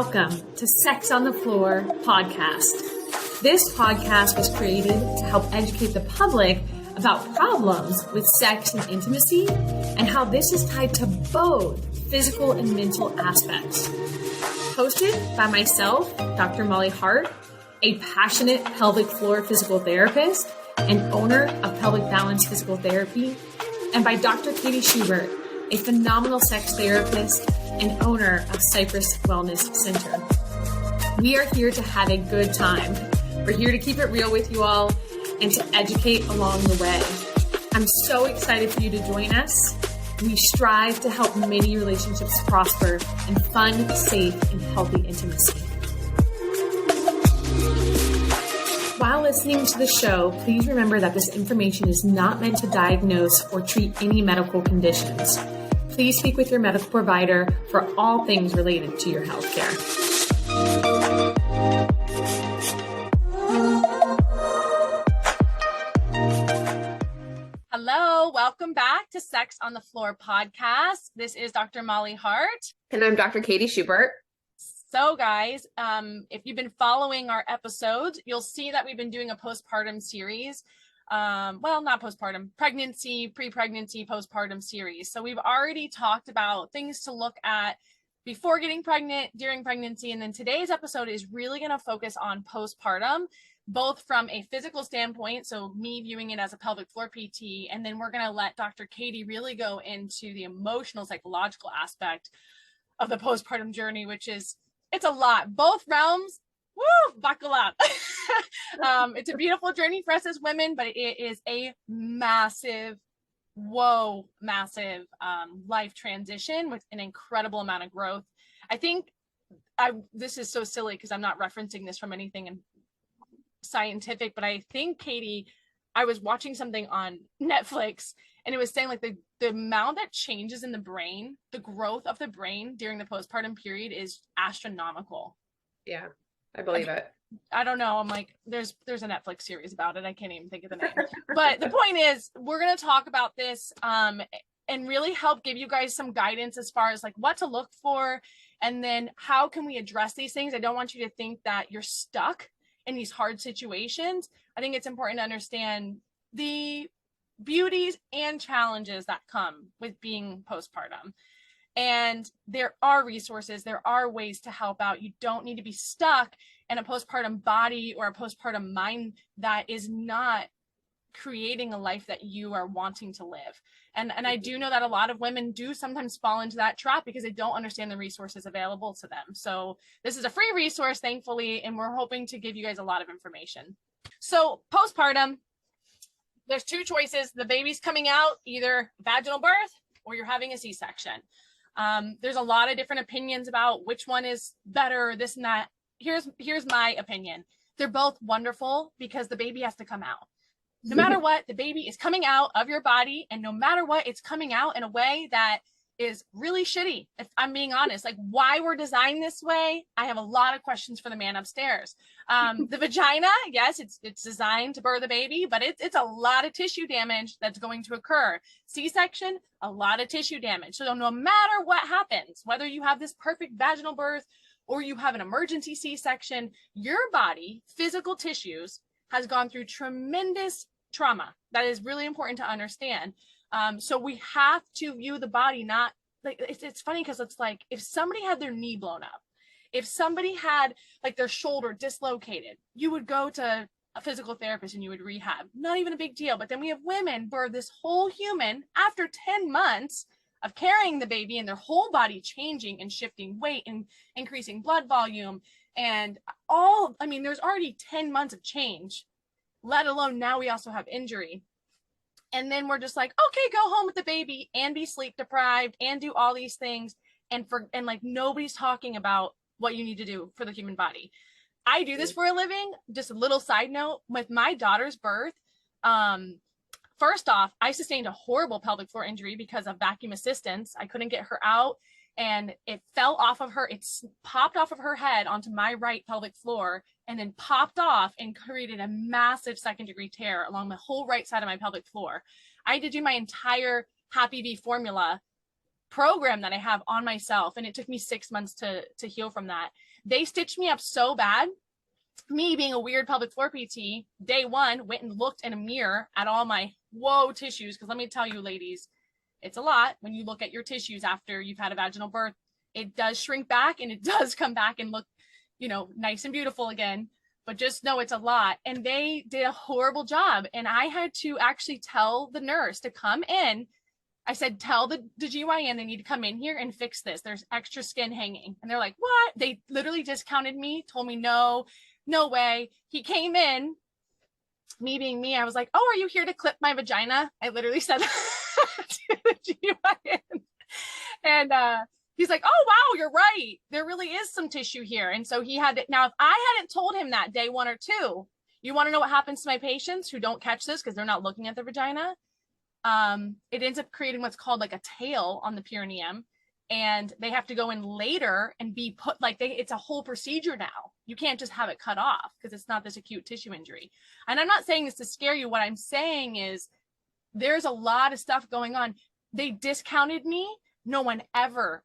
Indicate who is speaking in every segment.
Speaker 1: Welcome to Sex on the Floor podcast. This podcast was created to help educate the public about problems with sex and intimacy and how this is tied to both physical and mental aspects. Hosted by myself, Dr. Molly Hart, a passionate pelvic floor physical therapist and owner of Pelvic Balance Physical Therapy, and by Dr. Katie Schubert, a phenomenal sex therapist and owner of Cypress Wellness Center. We are here to have a good time. We're here to keep it real with you all and to educate along the way. I'm so excited for you to join us. We strive to help many relationships prosper in fun, safe, and healthy intimacy. While listening to the show, please remember that this information is not meant to diagnose or treat any medical conditions. Please speak with your medical provider for all things related to your healthcare. Hello, welcome back to Sex on the Floor podcast. This is Dr. Molly Hart.
Speaker 2: And I'm Dr. Katie Schubert.
Speaker 1: So guys, if you've been following our episodes, you'll see that we've been doing a postpartum series. Well, not postpartum, pregnancy, pre-pregnancy, postpartum series. So we've already talked about things to look at before getting pregnant, during pregnancy. And then today's episode is really going to focus on postpartum, both from a physical standpoint. So me viewing it as a pelvic floor PT, and then we're going to let Dr. Katie really go into the emotional, psychological aspect of the postpartum journey, which is, it's a lot, both realms. Woo, buckle up. It's a beautiful journey for us as women, but it is a massive life transition with an incredible amount of growth. I think this is so silly because I'm not referencing this from anything scientific, but I think, Katie, I was watching something on Netflix and it was saying like the amount that changes in the brain, the growth of the brain during the postpartum period is astronomical.
Speaker 2: Yeah, I believe it.
Speaker 1: I don't know. I'm like, there's a Netflix series about it. I can't even think of the name. But the point is, we're going to talk about this and really help give you guys some guidance as far as like what to look for. And then how can we address these things? I don't want you to think that you're stuck in these hard situations. I think it's important to understand the beauties and challenges that come with being postpartum. And there are resources, there are ways to help out. You don't need to be stuck in a postpartum body or a postpartum mind that is not creating a life that you are wanting to live. And I do know that a lot of women do sometimes fall into that trap because they don't understand the resources available to them. So this is a free resource, thankfully, and we're hoping to give you guys a lot of information. So postpartum, there's two choices. The baby's coming out, either vaginal birth or you're having a C-section. There's a lot of different opinions about which one is better, this and that. Here's my opinion. They're both wonderful because the baby has to come out. No matter what, the baby is coming out of your body, and no matter what, it's coming out in a way that is really shitty. If I'm being honest, like why we're designed this way, I have a lot of questions for the man upstairs. The vagina, yes, it's designed to birth a baby, but it's a lot of tissue damage that's going to occur. C-section, a lot of tissue damage. So no matter what happens, whether you have this perfect vaginal birth or you have an emergency C-section, your body, physical tissues, has gone through tremendous trauma. That is really important to understand. So we have to view the body not like it's funny because it's like if somebody had their knee blown up, if somebody had like their shoulder dislocated, you would go to a physical therapist and you would rehab. Not even a big deal. But then we have women birth this whole human after 10 months of carrying the baby and their whole body changing and shifting weight and increasing blood volume and there's already 10 months of change, let alone now we also have injury. And then we're just like, okay, go home with the baby and be sleep deprived and do all these things. And like nobody's talking about what you need to do for the human body. I do this for a living. Just a little side note with my daughter's birth. First off, I sustained a horrible pelvic floor injury because of vacuum assistance. I couldn't get her out and it fell off of her. It popped off of her head onto my right pelvic floor and then popped off and created a massive second-degree tear along the whole right side of my pelvic floor. I had to do my entire Happy V formula program that I have on myself, and it took me 6 months to heal from that. They stitched me up so bad. Me being a weird pelvic floor PT, day one, went and looked in a mirror at all my tissues. Because let me tell you, ladies, it's a lot when you look at your tissues after you've had a vaginal birth. It does shrink back and it does come back and look, nice and beautiful again. But just know it's a lot. And they did a horrible job. And I had to actually tell the nurse to come in. I said, tell the GYN they need to come in here and fix this. There's extra skin hanging. And they're like, what? They literally discounted me, told me no way. He came in, me being me, I was like, oh, are you here to clip my vagina? I literally said that to the GYN. And he's like, oh, wow, you're right. There really is some tissue here. And so he had to, now if I hadn't told him that day one or two, you want to know what happens to my patients who don't catch this because they're not looking at their vagina? It ends up creating what's called like a tail on the perineum. And they have to go in later and be put it's a whole procedure now. You can't just have it cut off because it's not this acute tissue injury. And I'm not saying this to scare you. What I'm saying is there's a lot of stuff going on. They discounted me. No one ever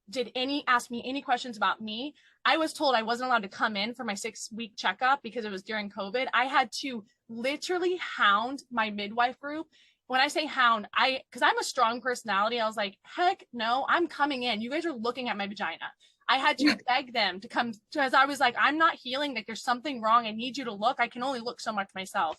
Speaker 1: did ask me any questions about me. I was told I wasn't allowed to come in for my 6-week checkup because it was during COVID. I had to literally hound my midwife group. When I say hound, because I'm a strong personality, I was like, heck no, I'm coming in. You guys are looking at my vagina. I had to beg them to come because I was like, I'm not healing. Like there's something wrong. I need you to look. I can only look so much myself.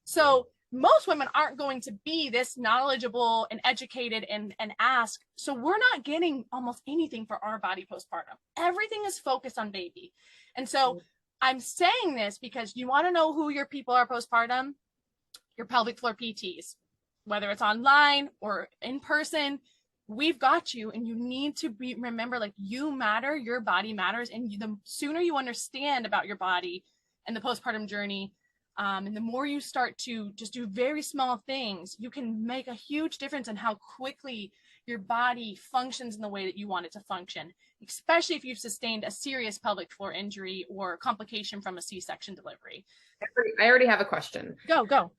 Speaker 1: So most women aren't going to be this knowledgeable and educated and ask. So we're not getting almost anything for our body postpartum. Everything is focused on baby. And so I'm saying this because you want to know who your people are postpartum, your pelvic floor PTs. Whether it's online or in person, we've got you. And you need to remember, like, you matter, your body matters. And the sooner you understand about your body and the postpartum journey, and the more you start to just do very small things, you can make a huge difference in how quickly your body functions in the way that you want it to function, especially if you've sustained a serious pelvic floor injury or complication from a C-section delivery.
Speaker 2: I already have a question.
Speaker 1: Go.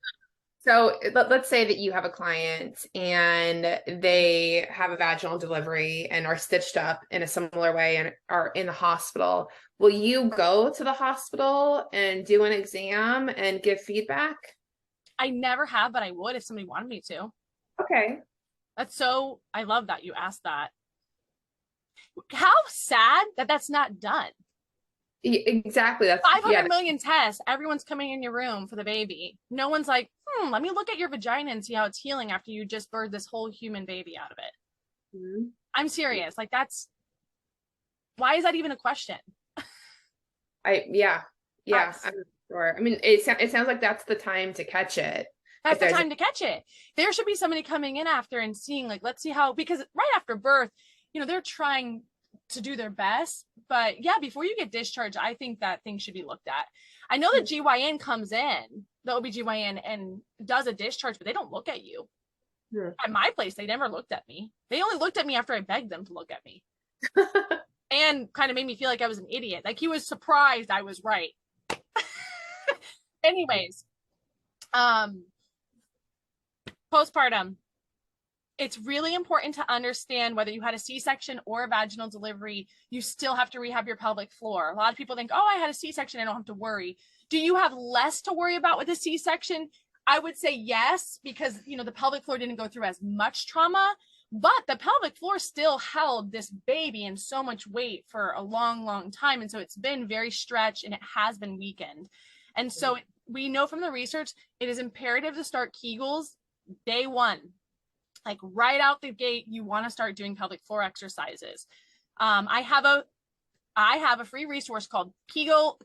Speaker 2: So let's say that you have a client and they have a vaginal delivery and are stitched up in a similar way and are in the hospital. Will you go to the hospital and do an exam and give feedback?
Speaker 1: I never have, but I would if somebody wanted me to.
Speaker 2: Okay.
Speaker 1: I love that you asked that. How sad that that's not done.
Speaker 2: Exactly. That's
Speaker 1: 500 million tests. Everyone's coming in your room for the baby. No one's like, let me look at your vagina and see how it's healing after you just birthed this whole human baby out of it. Mm-hmm. I'm serious. Like why is that even a question?
Speaker 2: Yeah. I'm sure. I mean, it sounds like that's the time to catch it.
Speaker 1: That's the time to catch it. There should be somebody coming in after and seeing, like, let's see how, because right after birth, they're trying to do their best. But yeah, before you get discharged, I think that thing should be looked at. I know the GYN comes in, the OBGYN, and does a discharge, but they don't look at you. Yeah. At my place, they never looked at me. They only looked at me after I begged them to look at me. And kind of made me feel like I was an idiot. Like he was surprised I was right. Anyways, postpartum. It's really important to understand whether you had a C-section or a vaginal delivery, you still have to rehab your pelvic floor. A lot of people think, oh, I had a C-section, I don't have to worry. Do you have less to worry about with a C-section? I would say yes, because, the pelvic floor didn't go through as much trauma, but the pelvic floor still held this baby and so much weight for a long, long time. And so it's been very stretched and it has been weakened. And so we know from the research, it is imperative to start Kegels day one. Like right out the gate, you want to start doing pelvic floor exercises. I have a free resource called Kegel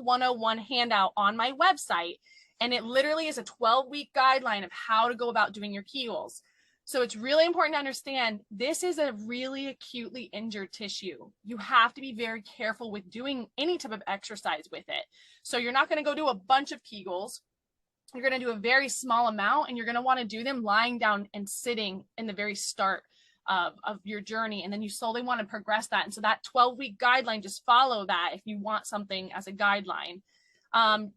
Speaker 1: 101 handout on my website. And it literally is a 12-week guideline of how to go about doing your Kegels. So it's really important to understand this is a really acutely injured tissue. You have to be very careful with doing any type of exercise with it. So you're not going to go do a bunch of Kegels. You're going to do a very small amount, and you're going to want to do them lying down and sitting in the very start of your journey. And then you slowly want to progress that. And so that 12-week guideline, just follow that if you want something as a guideline.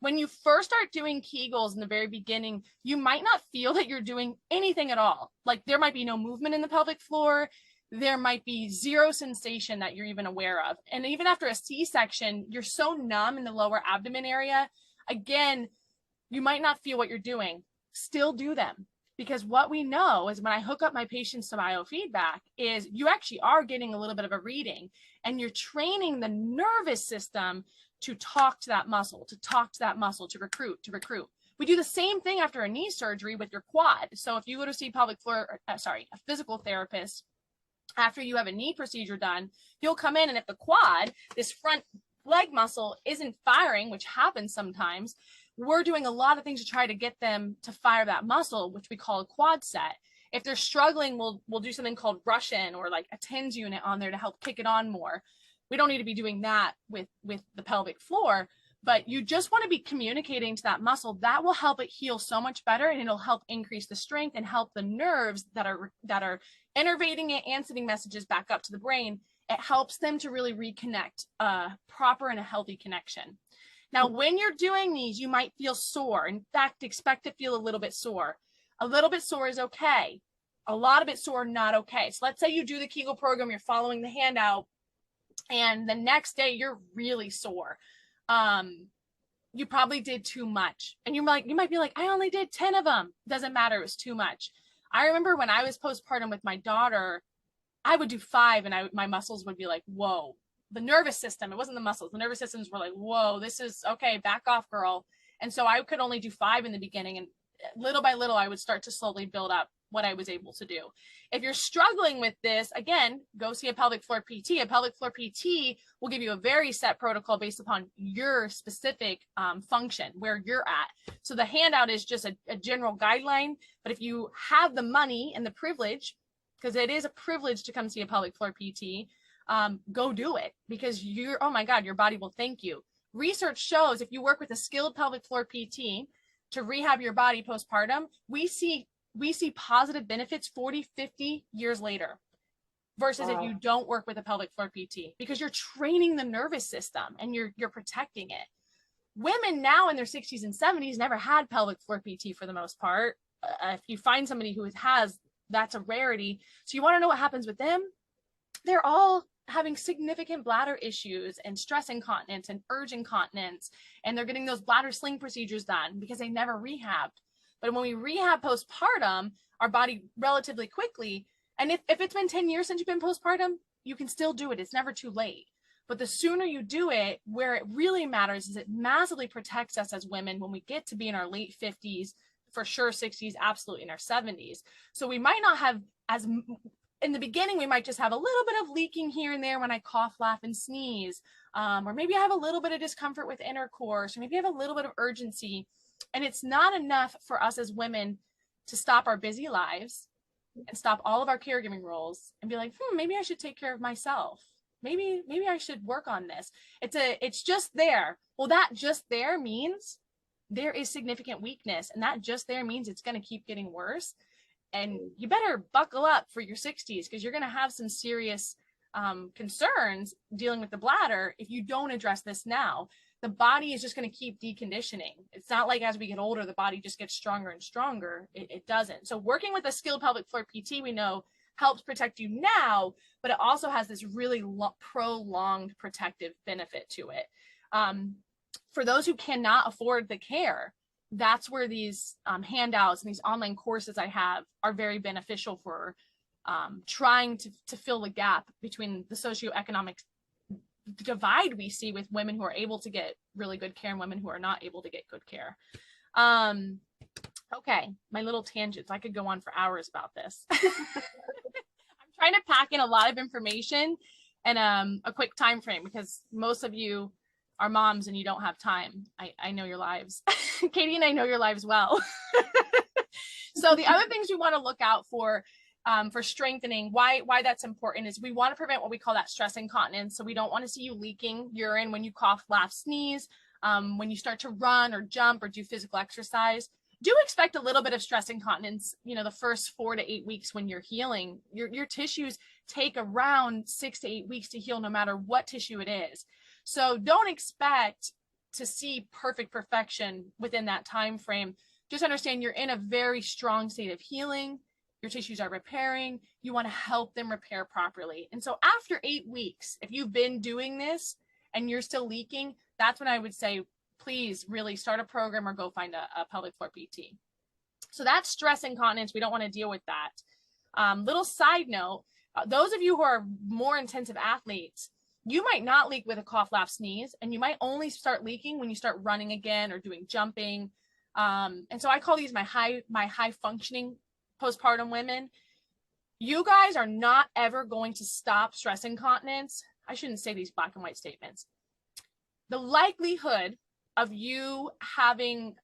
Speaker 1: When you first start doing Kegels in the very beginning, you might not feel that you're doing anything at all. Like there might be no movement in the pelvic floor. there might be zero sensation that you're even aware of. And even after a C-section, you're so numb in the lower abdomen area. Again, you might not feel what you're doing. Still do them. Because what we know is when I hook up my patients to biofeedback is you actually are getting a little bit of a reading, and you're training the nervous system to talk to that muscle, to recruit. We do the same thing after a knee surgery with your quad. So if you go to see a physical therapist after you have a knee procedure done, you'll come in, and if the quad, this front leg muscle, isn't firing, which happens sometimes, we're doing a lot of things to try to get them to fire that muscle, which we call a quad set. If they're struggling, we'll do something called Russian, or like a TENS unit on there to help kick it on more. We don't need to be doing that with the pelvic floor, but you just want to be communicating to that muscle. That will help it heal so much better, and it'll help increase the strength and help the nerves that are innervating it and sending messages back up to the brain. It helps them to really reconnect proper and a healthy connection. Now, when you're doing these, you might feel sore. In fact, expect to feel a little bit sore. A little bit sore is okay. A lot of it sore, not okay. So let's say you do the Kegel program, you're following the handout, and the next day you're really sore. You probably did too much. And you might be like, I only did 10 of them. Doesn't matter, it was too much. I remember when I was postpartum with my daughter, I would do 5 and my muscles would be like, whoa. The nervous system, it wasn't the muscles, the nervous systems were like, whoa, this is okay, back off, girl. And so I could only do 5 in the beginning, and little by little I would start to slowly build up what I was able to do. If you're struggling with this, again, go see a pelvic floor PT. A pelvic floor PT will give you a very set protocol based upon your specific function, where you're at. So the handout is just a general guideline, but if you have the money and the privilege, because it is a privilege to come see a pelvic floor PT, go do it, because oh my God, your body will thank you. Research shows if you work with a skilled pelvic floor PT to rehab your body postpartum, we see positive benefits 40, 50 years later versus if you don't work with a pelvic floor PT, because you're training the nervous system and you're protecting it. Women now in their 60s and 70s never had pelvic floor PT for the most part. If you find somebody who has, that's a rarity. So you want to know what happens with them? They're all having significant bladder issues and stress incontinence and urge incontinence, and they're getting those bladder sling procedures done because they never rehabbed. But when we rehab postpartum, our body relatively quickly, and if it's been 10 years since you've been postpartum, you can still do it. It's never too late. But the sooner you do it, where it really matters is it massively protects us as women when we get to be in our late 50s, for sure 60s, absolutely in our 70s. So we might not have as in the beginning, we might just have a little bit of leaking here and there when I cough, laugh, and sneeze. Or maybe I have a little bit of discomfort with intercourse, or maybe I have a little bit of urgency. And it's not enough for us as women to stop our busy lives and stop all of our caregiving roles and be like, maybe I should take care of myself. Maybe I should work on this. It's just there. Well, that just there means there is significant weakness, and that just there means it's going to keep getting worse. And you better buckle up for your 60s, because you're going to have some serious concerns dealing with the bladder if you don't address this now. The body is just going to keep deconditioning. It's not like as we get older, the body just gets stronger and stronger. It doesn't. So working with a skilled pelvic floor PT, we know, helps protect you now, but it also has this really prolonged protective benefit to it. For those who cannot afford the care, that's where these handouts and these online courses I have are very beneficial for trying to fill the gap between the socioeconomic divide we see with women who are able to get really good care and women who are not able to get good care. Okay, my little tangents. I could go on for hours about this. I'm trying to pack in a lot of information and a quick time frame, because most of you are moms and you don't have time. I know your lives. Katie and I know your lives well. So the other things we want to look out for strengthening, why that's important, is we want to prevent what we call that stress incontinence. So we don't want to see you leaking urine when you cough, laugh, sneeze, when you start to run or jump or do physical exercise. Do expect a little bit of stress incontinence, the first 4 to 8 weeks when you're healing. Your tissues take around 6 to 8 weeks to heal, no matter what tissue it is. So don't expect to see perfect perfection within that time frame. Just understand you're in a very strong state of healing, your tissues are repairing. You want to help them repair properly. And so after 8 weeks, if you've been doing this and you're still leaking, that's when I would say, please really start a program or go find a pelvic floor PT. So that's stress incontinence. We don't want to deal with that. Little side note, those of you who are more intensive athletes, you might not leak with a cough, laugh, sneeze, and you might only start leaking when you start running again or doing jumping. And so I call these my high functioning postpartum women. You guys are not ever going to stop stress incontinence. I shouldn't say these black and white statements. The likelihood of you having,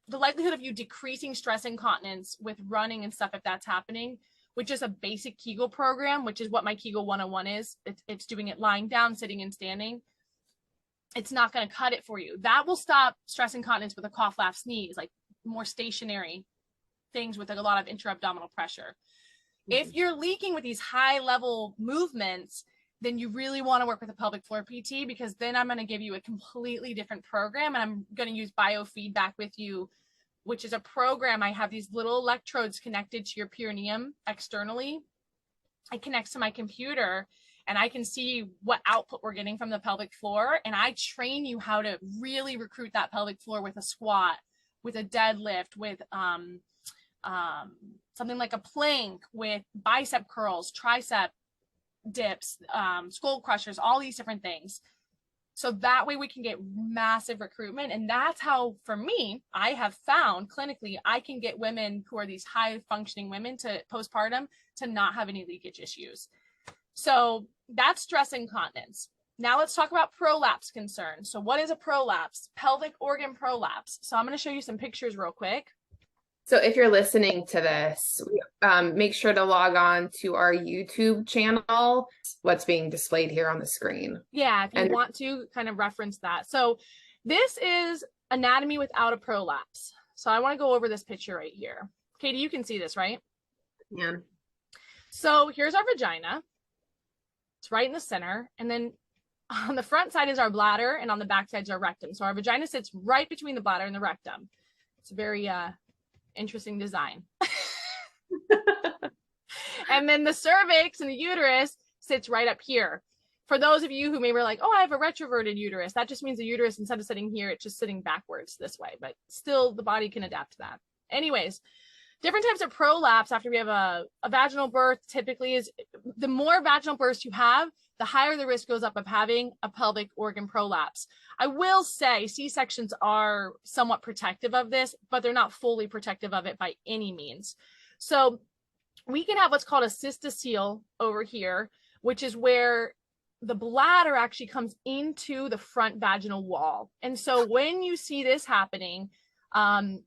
Speaker 1: the likelihood of you decreasing stress incontinence with running and stuff, if that's happening, with just a basic Kegel program, which is what my Kegel 101 is. It's doing it lying down, sitting, and standing. It's not going to cut it for you. That will stop stress incontinence with a cough, laugh, sneeze, like more stationary things with a lot of intra-abdominal pressure. If you're leaking with these high level movements, then you really want to work with a pelvic floor PT, because then I'm going to give you a completely different program, and I'm going to use biofeedback with you, which is a program. I have these little electrodes connected to your perineum externally. It connects to my computer, and I can see what output we're getting from the pelvic floor. And I train you how to really recruit that pelvic floor with a squat, with a deadlift, with something like a plank, with bicep curls, tricep dips, skull crushers, all these different things. So that way we can get massive recruitment. And that's how, for me, I have found clinically, I can get women who are these high functioning women to postpartum to not have any leakage issues. So that's stress incontinence. Now let's talk about prolapse concerns. So what is a prolapse? Pelvic organ prolapse. So I'm going to show you some pictures real quick.
Speaker 2: So if you're listening to this, make sure to log on to our YouTube channel, what's being displayed here on the screen.
Speaker 1: Yeah, if you want to kind of reference that. So this is anatomy without a prolapse. So I want to go over this picture right here. Katie, you can see this, right?
Speaker 2: Yeah.
Speaker 1: So here's our vagina. It's right in the center. And then on the front side is our bladder, and on the back side is our rectum. So our vagina sits right between the bladder and the rectum. It's a very interesting design. And then the cervix and the uterus sits right up here. For those of you who maybe are like, oh, I have a retroverted uterus, that just means the uterus, instead of sitting here, it's just sitting backwards this way, but still the body can adapt to that. Anyways, different types of prolapse after we have a vaginal birth typically is, the more vaginal births you have, the higher the risk goes up of having a pelvic organ prolapse. I will say C-sections are somewhat protective of this, but they're not fully protective of it by any means. So we can have what's called a cystocele over here, which is where the bladder actually comes into the front vaginal wall. And so when you see this happening,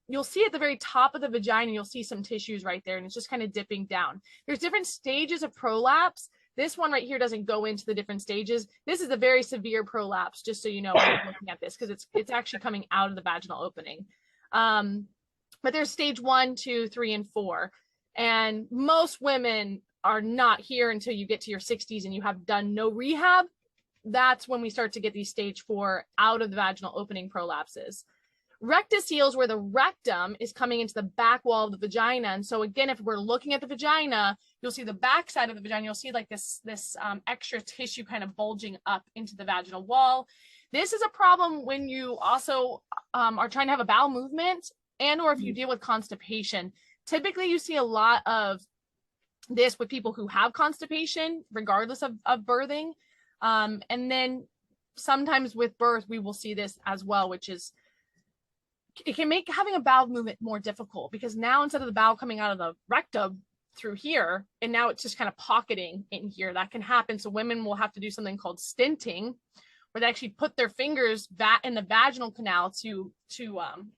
Speaker 1: you'll see at the very top of the vagina, you'll see some tissues right there, and it's just kind of dipping down. There's different stages of prolapse. This one right here doesn't go into the different stages. This is a very severe prolapse, just so you know when you're looking at this, because it's actually coming out of the vaginal opening. But there's stage 1, 2, 3, and 4. And most women are not here until you get to your 60s and you have done no rehab. That's when we start to get these stage 4 out of the vaginal opening prolapses. Rectoceles, where the rectum is coming into the back wall of the vagina. And so again, if we're looking at the vagina, you'll see the back side of the vagina. You'll see like this extra tissue kind of bulging up into the vaginal wall. This is a problem when you also are trying to have a bowel movement, and or if you deal with constipation. Typically, you see a lot of this with people who have constipation, regardless of birthing. And then sometimes with birth, we will see this as well, which is, it can make having a bowel movement more difficult, because now instead of the bowel coming out of the rectum through here, and now it's just kind of pocketing in here. That can happen. So women will have to do something called stenting, where they actually put their fingers in the vaginal canal to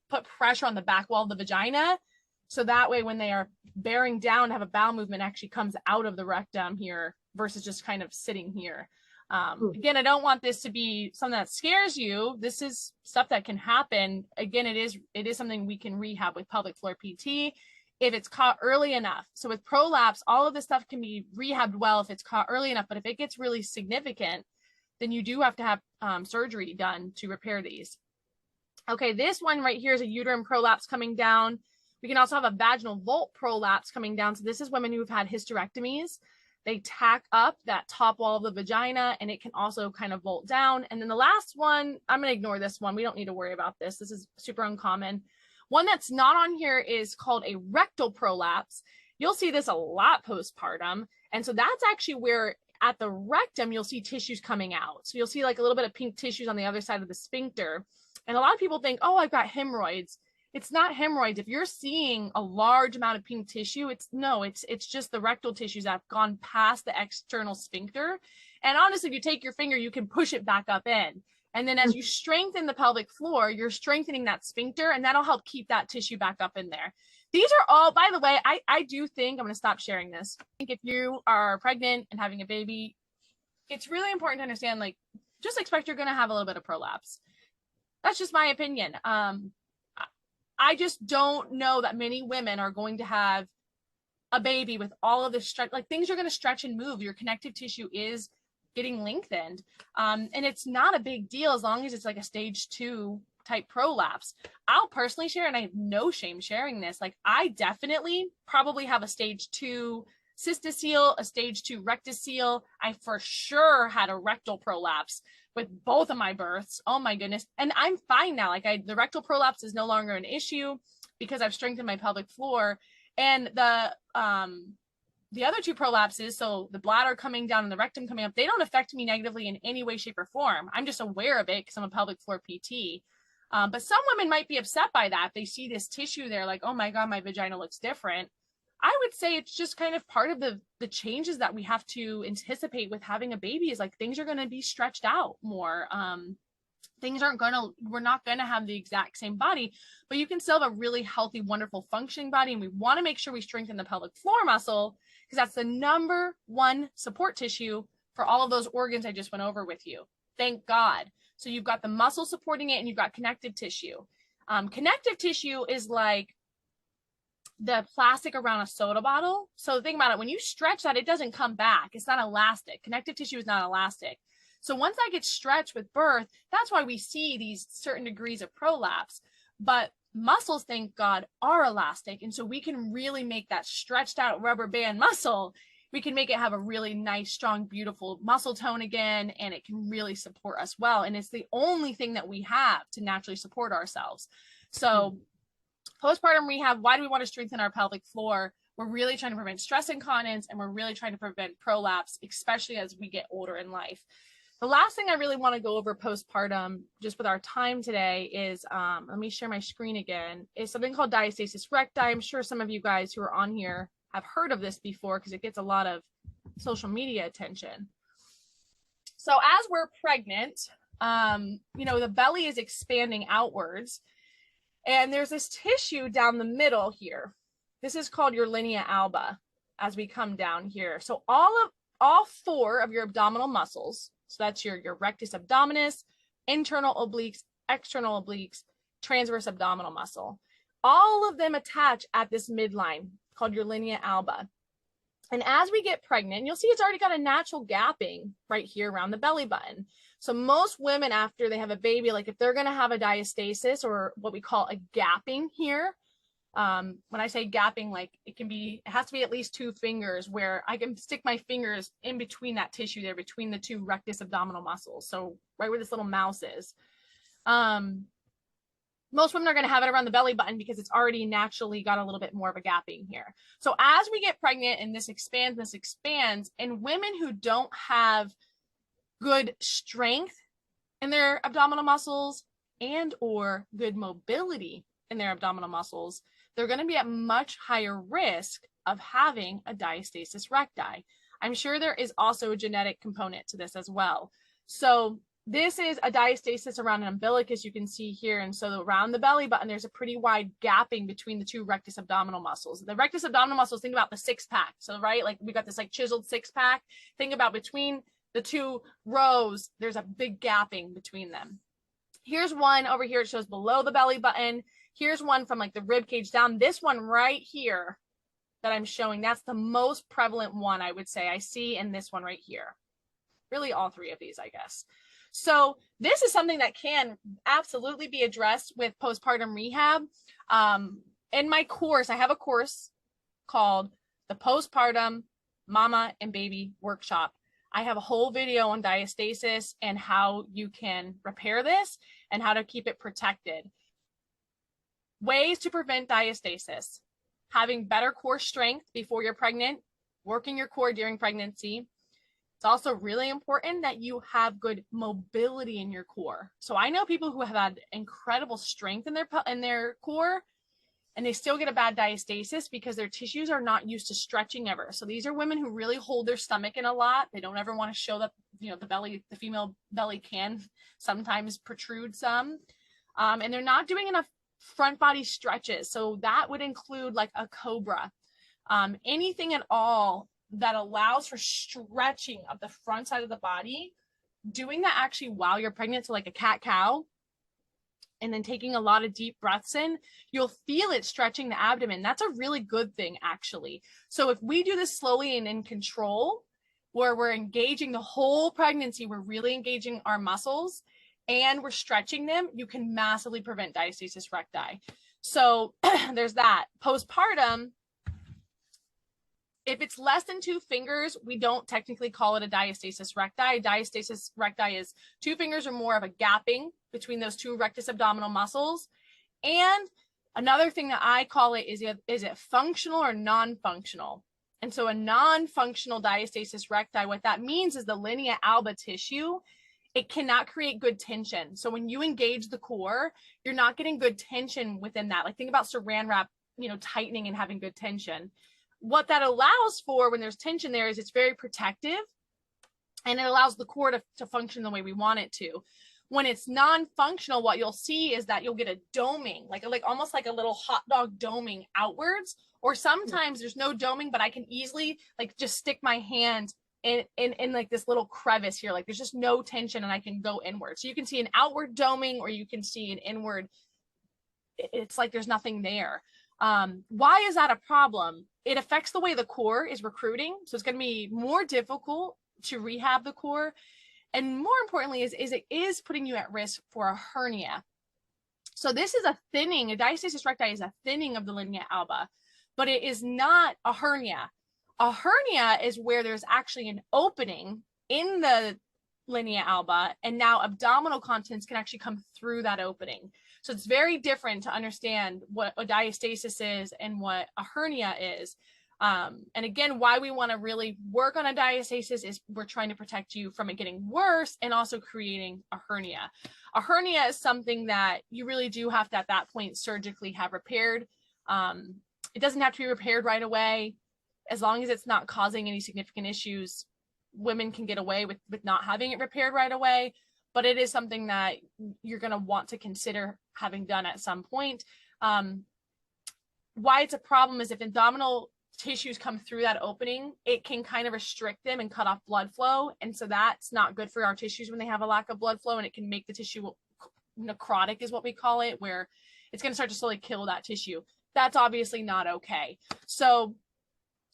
Speaker 1: put pressure on the back wall of the vagina. So that way, when they are bearing down to have a bowel movement, actually comes out of the rectum here versus just kind of sitting here. Again, I don't want this to be something that scares you. This is stuff that can happen. Again, it is something we can rehab with pelvic floor PT if it's caught early enough. So with prolapse, all of this stuff can be rehabbed well if it's caught early enough. But if it gets really significant, then you do have to have surgery done to repair these. Okay, this one right here is a uterine prolapse coming down. We can also have a vaginal vault prolapse coming down. So this is women who've had hysterectomies. They tack up that top wall of the vagina, and it can also kind of vault down. And then the last one, I'm going to ignore this one. We don't need to worry about this. This is super uncommon. One that's not on here is called a rectal prolapse. You'll see this a lot postpartum. And so that's actually where at the rectum, you'll see tissues coming out. So you'll see like a little bit of pink tissues on the other side of the sphincter. And a lot of people think, oh, I've got hemorrhoids. It's not hemorrhoids. If you're seeing a large amount of pink tissue, it's just the rectal tissues that have gone past the external sphincter. And honestly, if you take your finger, you can push it back up in. And then as you strengthen the pelvic floor, you're strengthening that sphincter, and that'll help keep that tissue back up in there. These are all, by the way, I do think, I'm going to stop sharing this. I think if you are pregnant and having a baby, it's really important to understand, like, just expect you're going to have a little bit of prolapse. That's just my opinion. I just don't know that many women are going to have a baby with all of this stretch. Like, things are going to stretch and move. Your connective tissue is getting lengthened. And it's not a big deal as long as it's like a stage 2 type prolapse. I'll personally share, and I have no shame sharing this. Like, I definitely probably have a stage 2 cystocele, a stage 2 rectocele. I for sure had a rectal prolapse with both of my births. Oh my goodness. And I'm fine now. Like, the rectal prolapse is no longer an issue because I've strengthened my pelvic floor. And the other 2 prolapses, so the bladder coming down and the rectum coming up, they don't affect me negatively in any way, shape, or form. I'm just aware of it because I'm a pelvic floor PT. But some women might be upset by that. They see this tissue there, like, oh my God, my vagina looks different. I would say it's just kind of part of the changes that we have to anticipate with having a baby, is like things are going to be stretched out more. We're not going to have the exact same body, but you can still have a really healthy, wonderful functioning body. And we want to make sure we strengthen the pelvic floor muscle because that's the number 1 support tissue for all of those organs I just went over with you. Thank God. So you've got the muscle supporting it and you've got connective tissue. Connective tissue is like the plastic around a soda bottle. So think about it. When you stretch that, it doesn't come back. It's not elastic. Connective tissue is not elastic. So once that gets stretched with birth, that's why we see these certain degrees of prolapse. But muscles, thank God, are elastic. And so we can really make that stretched out rubber band muscle. We can make it have a really nice, strong, beautiful muscle tone again, and it can really support us well. And it's the only thing that we have to naturally support ourselves. So postpartum rehab, why do we want to strengthen our pelvic floor? We're really trying to prevent stress incontinence, and we're really trying to prevent prolapse, especially as we get older in life. The last thing I really want to go over postpartum, just with our time today, is, let me share my screen again, is something called diastasis recti. I'm sure some of you guys who are on here have heard of this before because it gets a lot of social media attention. So as we're pregnant, the belly is expanding outwards, and there's this tissue down the middle here. This is called your linea alba as we come down here. So all 4 of your abdominal muscles, so that's your rectus abdominis, internal obliques, external obliques, transverse abdominal muscle, all of them attach at this midline called your linea alba. And as we get pregnant, you'll see it's already got a natural gapping right here around the belly button. So most women, after they have a baby, like if they're going to have a diastasis, or what we call a gapping here, when I say gapping, like it has to be at least 2 fingers, where I can stick my fingers in between that tissue there, between the 2 rectus abdominal muscles. So right where this little mouse is. Most women are going to have it around the belly button because it's already naturally got a little bit more of a gapping here. So as we get pregnant and this expands, and women who don't have good strength in their abdominal muscles and or good mobility in their abdominal muscles, they're going to be at much higher risk of having a diastasis recti. I'm sure there is also a genetic component to this as well. So this is a diastasis around an umbilicus, you can see here. And so around the belly button, there's a pretty wide gapping between the 2 rectus abdominal muscles. The rectus abdominal muscles, think about the 6-pack. So, right, like we got this like chiseled 6-pack. Think about between the 2 rows, there's a big gapping between them. Here's one over here. It shows below the belly button. Here's one from like the rib cage down. This one right here that I'm showing, that's the most prevalent one, I would say I see in this one right here. Really all 3 of these, I guess. So this is something that can absolutely be addressed with postpartum rehab. in my course, I have a course called the Postpartum Mama and Baby Workshop. I have a whole video on diastasis and how you can repair this and how to keep it protected. Ways to prevent diastasis: having better core strength before you're pregnant, working your core during pregnancy. It's also really important that you have good mobility in your core. So I know people who have had incredible strength in their core, and they still get a bad diastasis because their tissues are not used to stretching ever. So these are women who really hold their stomach in a lot. They don't ever want to show that, you know, the female belly can sometimes protrude some. And they're not doing enough front body stretches. So that would include like a cobra, anything at all that allows for stretching of the front side of the body, doing that actually while you're pregnant. So like a cat-cow, and then taking a lot of deep breaths in, you'll feel it stretching the abdomen. That's a really good thing, actually. So if we do this slowly and in control, where we're engaging the whole pregnancy, we're really engaging our muscles and we're stretching them, you can massively prevent diastasis recti. So there's that. Postpartum, if it's less than 2 fingers, we don't technically call it a diastasis recti. Diastasis recti is 2 fingers or more of a gapping between those 2 rectus abdominal muscles. And another thing that I call it is it functional or non-functional? And so a non-functional diastasis recti, what that means is the linea alba tissue, it cannot create good tension. So when you engage the core, you're not getting good tension within that. Like think about saran wrap, you know, tightening and having good tension. What that allows for when there's tension there is it's very protective, and it allows the core to function the way we want it to. When it's non-functional, what you'll see is that you'll get a doming, like almost like a little hot dog doming outwards, or sometimes there's no doming, but I can easily like just stick my hand in like this little crevice here, like there's just no tension and I can go inward. So you can see an outward doming, or you can see an inward, it's like there's nothing there. Why is that a problem? It affects the way the core is recruiting. So it's going to be more difficult to rehab the core. And more importantly is it is putting you at risk for a hernia. So this is a thinning, a diastasis recti is a thinning of the linea alba, but it is not a hernia. A hernia is where there's actually an opening in the linea alba, and now abdominal contents can actually come through that opening. So it's very different to understand what a diastasis is and what a hernia is. And again, why we want to really work on a diastasis is we're trying to protect you from it getting worse and also creating a hernia. A hernia is something that you really do have to, at that point, surgically have repaired. It doesn't have to be repaired right away. As long as it's not causing any significant issues, women can get away with not having it repaired right away. But it is something that you're going to want to consider having done at some point. Why it's a problem is if abdominal tissues come through that opening, it can kind of restrict them and cut off blood flow. And so that's not good for our tissues when they have a lack of blood flow, and it can make the tissue necrotic is what we call it, where it's going to start to slowly kill that tissue. That's obviously not okay. So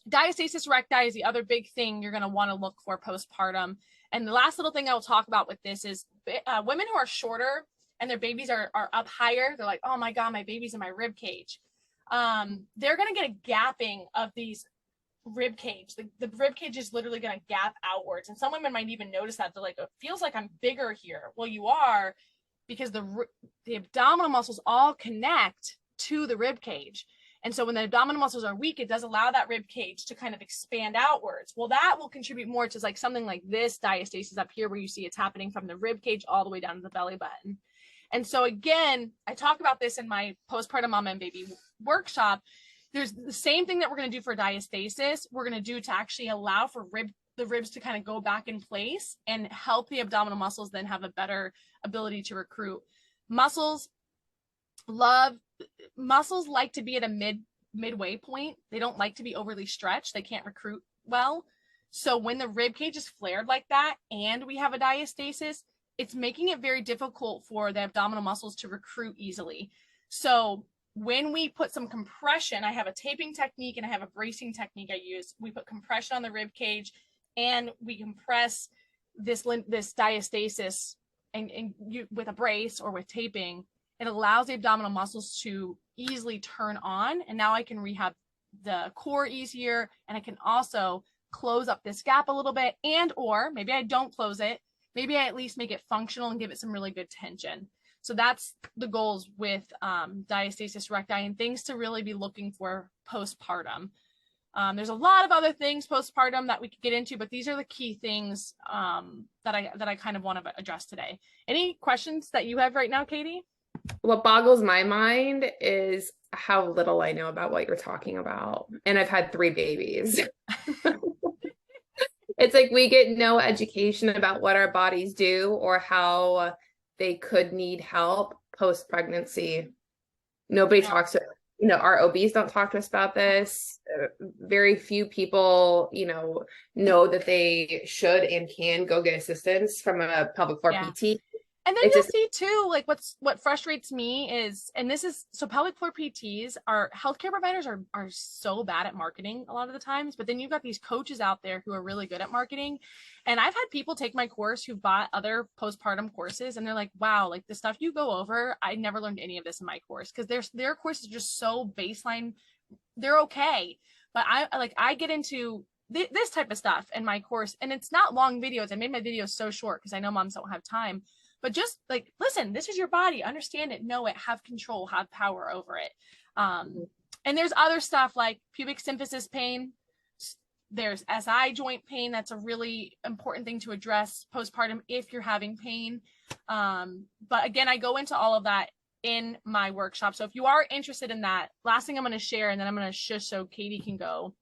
Speaker 1: diastasis recti is the other big thing you're going to want to look for postpartum. And the last little thing I will talk about with this is women who are shorter and their babies are up higher. They're like, oh my God, my baby's in my rib cage. They're going to get a gapping of these rib cage. The rib cage is literally going to gap outwards. And some women might even notice that. They're like, it feels like I'm bigger here. Well, you are, because the abdominal muscles all connect to the rib cage. And so when the abdominal muscles are weak, it does allow that rib cage to kind of expand outwards. Well, that will contribute more to like something like this diastasis up here, where you see it's happening from the rib cage all the way down to the belly button. And so again, I talk about this in my postpartum mama and baby workshop. There's the same thing that we're going to do for diastasis. We're going to do to actually allow for the ribs to kind of go back in place and help the abdominal muscles then have a better ability to recruit. Muscles like to be at a midway point. They don't like to be overly stretched. They can't recruit well. So when the rib cage is flared like that and we have a diastasis, it's making it very difficult for the abdominal muscles to recruit easily. So when we put some compression, I have a taping technique and I have a bracing technique I use. We put compression on the rib cage and we compress this diastasis and you with a brace or with taping, it allows the abdominal muscles to easily turn on. And now I can rehab the core easier. And I can also close up this gap a little bit, and or maybe I don't close it. Maybe I at least make it functional and give it some really good tension. So that's the goals with diastasis recti and things to really be looking for postpartum. There's a lot of other things postpartum that we could get into, but these are the key things that I kind of want to address today. Any questions that you have right now, Katie?
Speaker 2: What boggles my mind is how little I know about what you're talking about. And I've had 3 babies. It's like we get no education about what our bodies do or how they could need help post-pregnancy. Nobody talks to, our OBs don't talk to us about this. Very few people, know that they should and can go get assistance from a pelvic floor PT.
Speaker 1: And then you'll see too, like what frustrates me is, and this is, so pelvic floor PTs are, healthcare providers are so bad at marketing a lot of the times, but then you've got these coaches out there who are really good at marketing. And I've had people take my course who've bought other postpartum courses and they're like, wow, like the stuff you go over, I never learned any of this in my course, because their courses are just so baseline. They're okay. But I get into this type of stuff in my course, and it's not long videos. I made my videos so short because I know moms don't have time. But just like, listen, this is your body, understand it, know it, have control, have power over it. And there's other stuff like pubic symphysis pain. There's SI joint pain. That's a really important thing to address postpartum if you're having pain. But again, I go into all of that in my workshop. So if you are interested in that, last thing I'm going to share, and then I'm going to shush so Katie can go,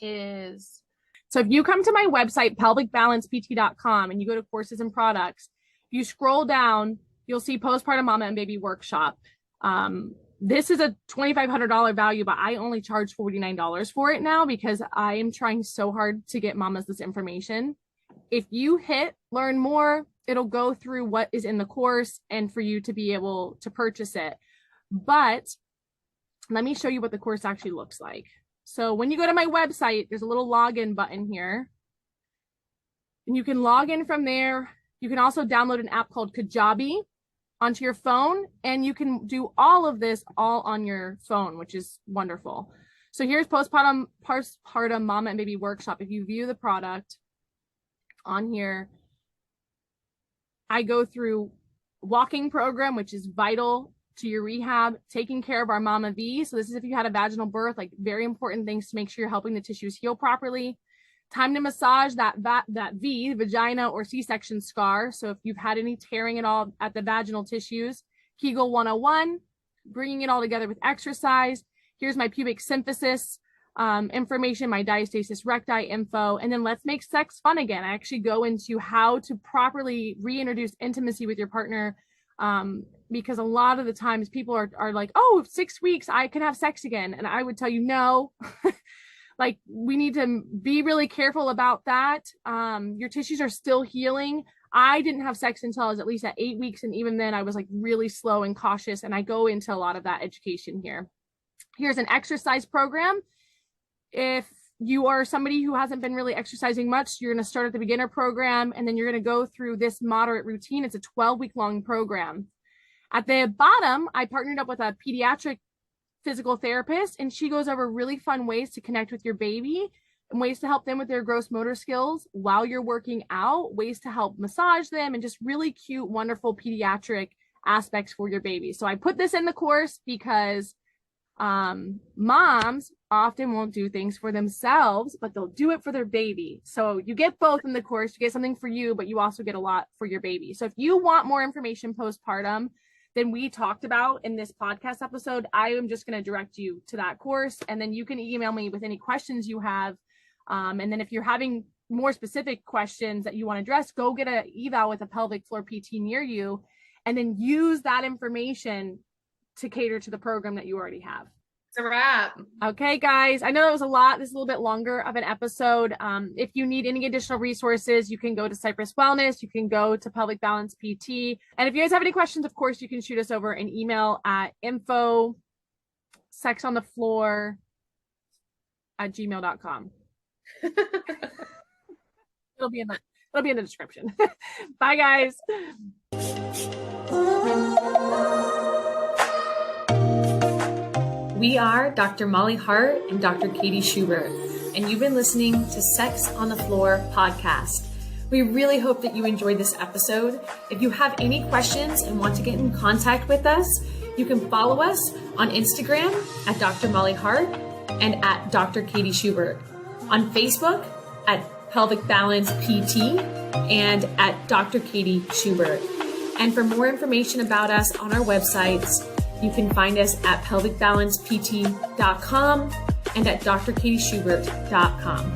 Speaker 1: is, so if you come to my website, pelvicbalancept.com, and you go to courses and products, you scroll down, you'll see Postpartum Mama and Baby Workshop. This is a $2,500 value, but I only charge $49 for it now because I am trying so hard to get mamas this information. If you hit learn more, it'll go through what is in the course and for you to be able to purchase it. But let me show you what the course actually looks like. So when you go to my website, there's a little login button here, and you can log in from there. You can also download an app called Kajabi onto your phone, and you can do all of this all on your phone, which is wonderful. So here's Postpartum Mama and Baby Workshop. If you view the product on here, I go through walking program, which is vital to your rehab, taking care of our Mama V. So this is if you had a vaginal birth, like very important things to make sure you're helping the tissues heal properly. Time to massage that V, vagina or C-section scar. So if you've had any tearing at all at the vaginal tissues, Kegel 101, bringing it all together with exercise. Here's my pubic symphysis information, my diastasis recti info, and then let's make sex fun again. I actually go into how to properly reintroduce intimacy with your partner, because a lot of the times people are like, oh, 6 weeks, I can have sex again. And I would tell you, no. Like, we need to be really careful about that. Your tissues are still healing. I didn't have sex until I was at least at 8 weeks. And even then I was like really slow and cautious. And I go into a lot of that education here. Here's an exercise program. If you are somebody who hasn't been really exercising much, you're going to start at the beginner program, and then you're going to go through this moderate routine. It's a 12-week long program. At the bottom, I partnered up with a pediatric physical therapist, and she goes over really fun ways to connect with your baby and ways to help them with their gross motor skills while you're working out, ways to help massage them, and just really cute, wonderful pediatric aspects for your baby. So I put this in the course because moms often won't do things for themselves, but they'll do it for their baby. So you get both in the course. You get something for you, but you also get a lot for your baby. So if you want more information postpartum than we talked about in this podcast episode, I am just going to direct you to that course, and then you can email me with any questions you have. And then if you're having more specific questions that you want to address, go get an eval with a pelvic floor PT near you, and then use that information to cater to the program that you already have.
Speaker 2: It's a wrap. Okay, guys. I know that was a lot. This is a little bit longer of an episode. If you need any additional resources, you can go to Cypress Wellness. You can go to Pelvic Balance PT. And if you guys have any questions, of course, you can shoot us over an email at info@sexonthefloor@gmail.com. It'll be in the description. Bye, guys.
Speaker 3: We are Dr. Molly Hart and Dr. Katie Schubert, and you've been listening to Sex on the Floor podcast. We really hope that you enjoyed this episode. If you have any questions and want to get in contact with us, you can follow us on Instagram at Dr. Molly Hart and at Dr. Katie Schubert, on Facebook at Pelvic Balance PT and at Dr. Katie Schubert. And for more information about us on our websites, you can find us at pelvicbalancept.com and at drkatieschubert.com.